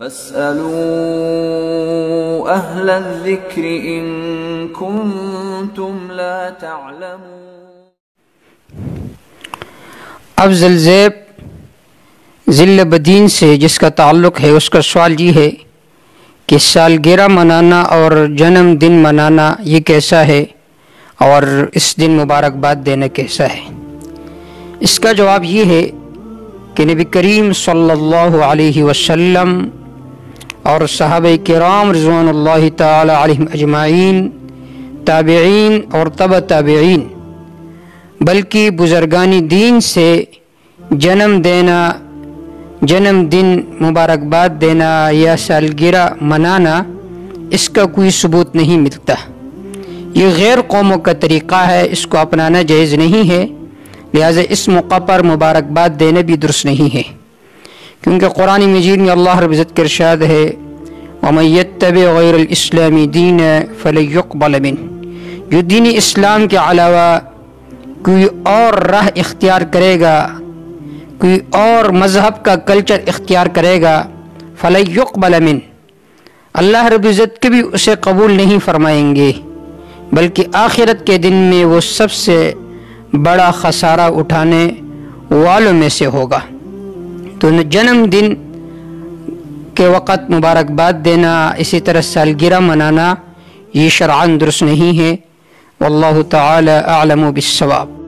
فاسألوا أهل الذكر إن كنتم لا تعلمون۔ اب ذوالذیب ذل بدین سے جس کا تعلق ہے اس کا سوال یہ ہے کہ سالگرہ منانا اور جنم دن منانا یہ کیسا ہے اور اس دن مبارکباد دینا کیسا ہے؟ اس کا جواب یہ ہے کہ نبی کریم صلی اللہ علیہ وسلم اور صحابہ کرام رضوان اللہ تعالی علیہم اجمعین، تابعین اور تبع تابعین، بلکہ بزرگان دین سے جنم دن مبارکباد دینا یا سالگرہ منانا اس کا کوئی ثبوت نہیں ملتا۔ یہ غیر قوموں کا طریقہ ہے، اس کو اپنانا جائز نہیں ہے، لہٰذا اس موقع پر مبارکباد دینا بھی درست نہیں ہے، کیونکہ قرآن مجید میں اللہ رب العزت کا ارشاد ہے وَمَن يَتَّبِعْ غَيْرَ الْإِسْلَامِ دِينًا فَلَن يُقْبَلَ مِنْهُ، جو دین اسلام کے علاوہ کوئی اور راہ اختیار کرے گا، کوئی اور مذہب کا کلچر اختیار کرے گا، فَلَن يُقْبَلَ مِنْهُ، اللہ رب العزت کبھی اسے قبول نہیں فرمائیں گے، بلکہ آخرت کے دن میں وہ سب سے بڑا خسارہ اٹھانے والوں میں سے ہوگا۔ تو جنم دن کے وقت مبارکباد دینا، اسی طرح سالگرہ منانا، یہ شرعاً درست نہیں ہے۔ واللہ تعالی اعلم بالصواب۔